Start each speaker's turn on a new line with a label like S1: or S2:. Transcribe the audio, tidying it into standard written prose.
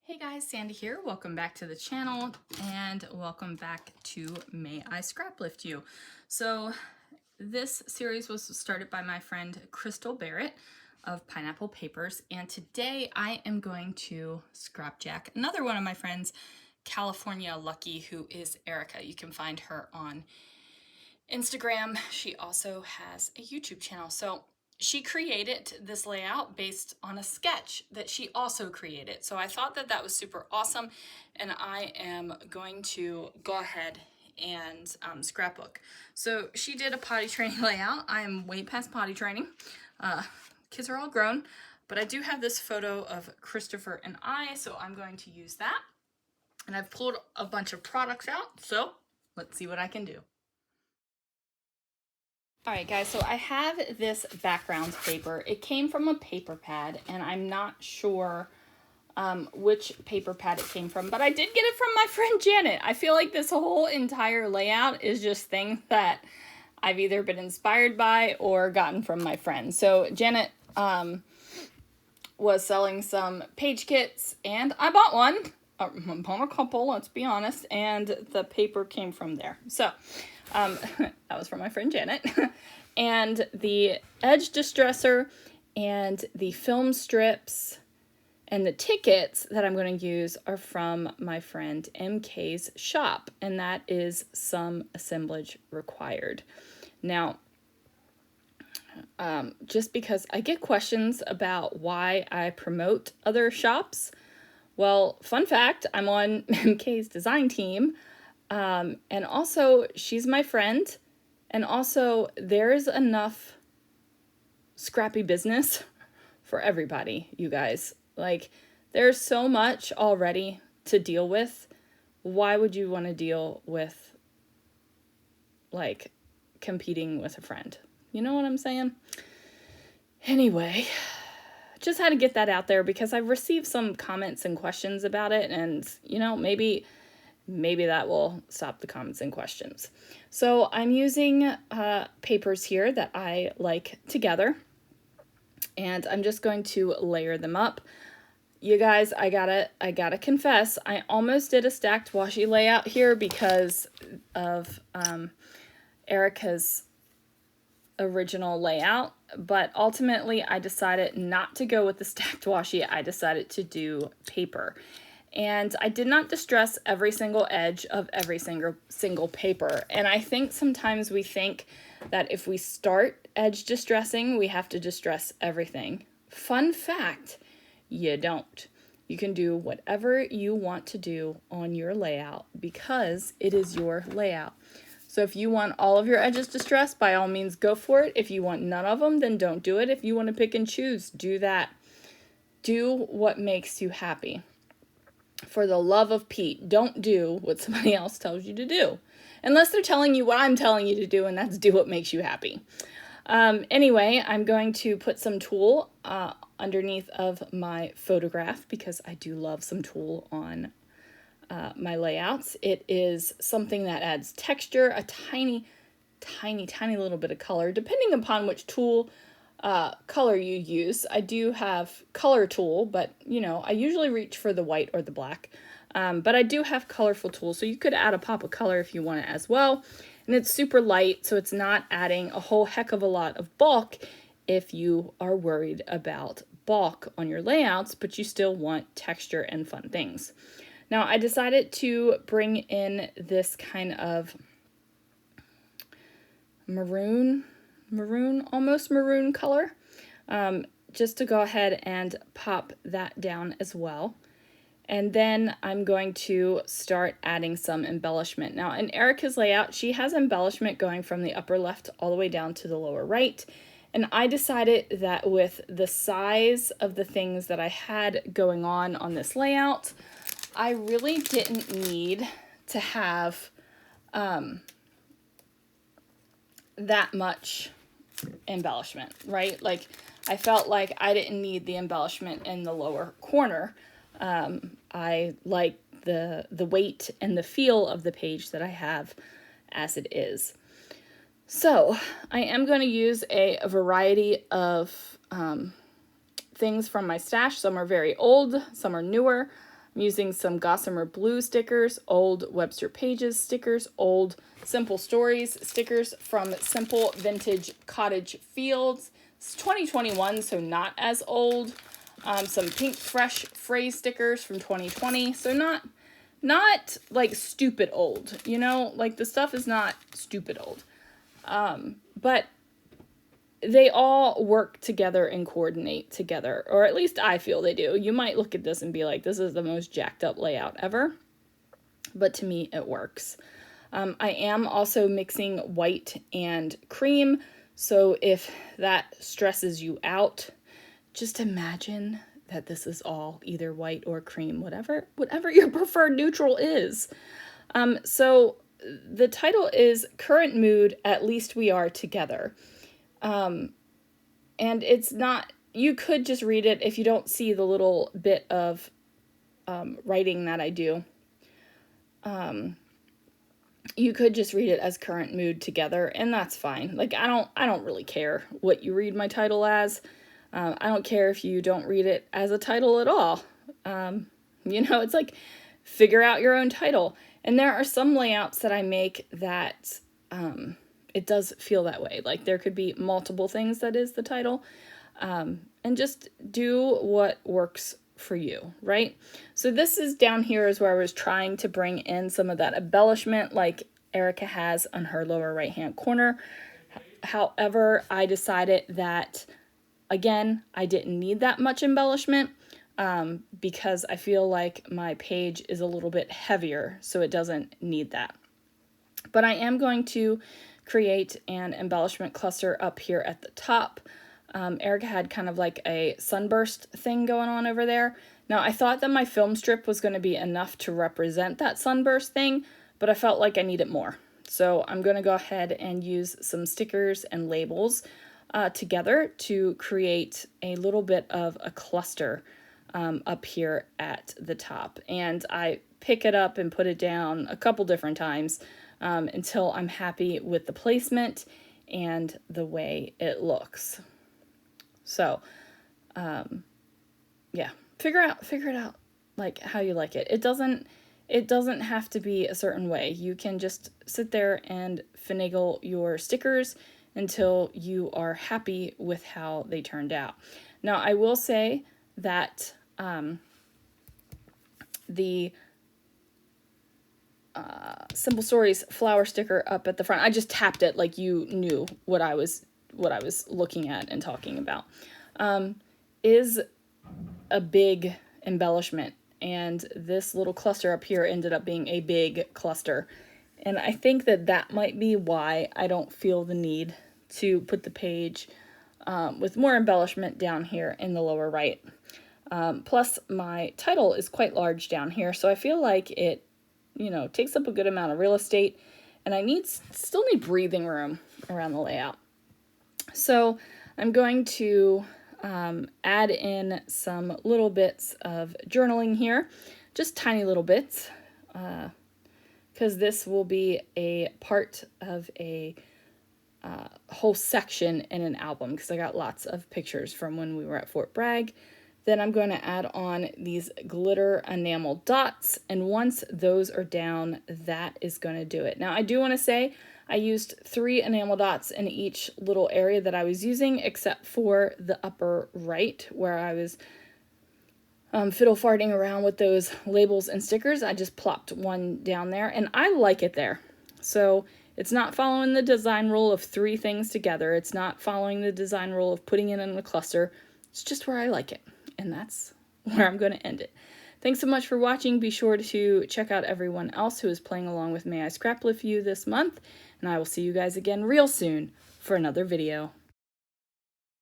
S1: Hey guys, Sandy here. Welcome back to the channel and welcome back to May I Scraplift You. So this series was started by my friend Crystal Barrett of Pineapple Papers, and today I am going to scrapjack another one of my friends, Californialucky, who is Erica. You can find her on Instagram. She also has a YouTube channel. So she created this layout based on a sketch that she also created. So I thought that that was super awesome, and I am going to go ahead and scrapbook. So she did a potty training layout. I am way past potty training. Kids are all grown, but I do have this photo of Christopher and I, so I'm going to use that. And I've pulled a bunch of products out, so let's see what I can do. Alright guys, so I have this background paper. It came from a paper pad, and I'm not sure which paper pad it came from, but I did get it from my friend Janet. I feel like this whole entire layout is just things that I've either been inspired by or gotten from my friends. So Janet was selling some page kits, and I bought one. I bought a couple, let's be honest, and the paper came from there. So that was from my friend Janet. And the edge distresser and the film strips and the tickets that I'm going to use are from my friend MK's shop, and that is some assemblage required. Now, just because I get questions about why I promote other shops, well, fun fact, I'm on MK's design team. And also, she's my friend, and also there's enough scrappy business for everybody, you guys. Like, there's so much already to deal with. Why would you want to deal with, like, competing with a friend? You know what I'm saying? Anyway, just had to get that out there because I've received some comments and questions about it, and, you know, maybe that will stop the comments and questions. So I'm using papers here that I like together, and I'm just going to layer them up. You guys, I gotta confess, I almost did a stacked washi layout here because of Erica's original layout, but ultimately I decided not to go with the stacked washi. I decided to do paper. And I did not distress every single edge of every single paper. And I think sometimes we think that if we start edge distressing, we have to distress everything. Fun fact, you don't. You can do whatever you want to do on your layout because it is your layout. So if you want all of your edges distressed, by all means go for it. If you want none of them, then don't do it. If you want to pick and choose, do that. Do what makes you happy. For the love of Pete, don't do what somebody else tells you to do. Unless they're telling you what I'm telling you to do, and that's do what makes you happy. Anyway, I'm going to put some tulle underneath of my photograph because I do love some tulle on my layouts. It is something that adds texture, a tiny little bit of color, depending upon which tulle color you use. I do have color tulle, but you know, I usually reach for the white or the black. But I do have colorful tulle, so you could add a pop of color if you want it as well. And it's super light, so it's not adding a whole heck of a lot of bulk if you are worried about bulk on your layouts, but you still want texture and fun things. Now, I decided to bring in this kind of almost maroon color, just to go ahead and pop that down as well. And then I'm going to start adding some embellishment. Now in Erica's layout, she has embellishment going from the upper left all the way down to the lower right. And I decided that with the size of the things that I had going on this layout, I really didn't need to have that much embellishment, right? Like, I felt like I didn't need the embellishment in the lower corner. I like the weight and the feel of the page that I have as it is. So I am going to use a variety of things from my stash. Some are very old, some are newer. I'm using some Gossamer Blue stickers, old Webster Pages stickers, old Simple Stories stickers from Simple Vintage Cottage Fields. It's 2021, so not as old. Some Pink Fresh Phrase stickers from 2020, so not like stupid old, you know, like the stuff is not stupid old. But they all work together and coordinate together, or at least I feel they do. You might look at this and be like, this is the most jacked up layout ever, but to me it works. I am also mixing white and cream, so if that stresses you out, just imagine that this is all either white or cream, whatever your preferred neutral is. So the title is Current Mood, At Least We Are Together. And it's not, you could just read it if you don't see the little bit of writing that I do. You could just read it as Current Mood Together, and that's fine. Like, I don't really care what you read my title as. I don't care if you don't read it as a title at all. You know, it's like, figure out your own title. And there are some layouts that I make that it does feel that way. Like, there could be multiple things that is the title. And just do what works for you, right? So this is down here is where I was trying to bring in some of that embellishment like Erica has on her lower right hand corner. However, I decided that, again, I didn't need that much embellishment because I feel like my page is a little bit heavier, so it doesn't need that. But I am going to create an embellishment cluster up here at the top. Erica had kind of like a sunburst thing going on over there. Now, I thought that my film strip was going to be enough to represent that sunburst thing, but I felt like I needed more. So I'm going to go ahead and use some stickers and labels together to create a little bit of a cluster up here at the top. And I pick it up and put it down a couple different times until I'm happy with the placement and the way it looks. So, yeah, figure it out like how you like it. It doesn't have to be a certain way. You can just sit there and finagle your stickers until you are happy with how they turned out. Now, I will say that the Simple Stories flower sticker up at the front, I just tapped it like you knew what I was looking at and talking about, is a big embellishment. And this little cluster up here ended up being a big cluster. And I think that might be why I don't feel the need to put the page with more embellishment down here in the lower right. Plus, my title is quite large down here, so I feel like it, you know, takes up a good amount of real estate, and I still need breathing room around the layout. So I'm going to add in some little bits of journaling here, just tiny little bits, because this will be a part of a whole section in an album, because I got lots of pictures from when we were at Fort Bragg. Then I'm going to add on these glitter enamel dots, and once those are down, that is going to do it. Now, I do want to say I used 3 enamel dots in each little area that I was using, except for the upper right, where I was fiddle farting around with those labels and stickers. I just plopped one down there, and I like it there. So it's not following the design rule of 3 things together. It's not following the design rule of putting it in a cluster. It's just where I like it. And that's where I'm going to end it. Thanks so much for watching. Be sure to check out everyone else who is playing along with May I Scraplift You this month. And I will see you guys again real soon for another video.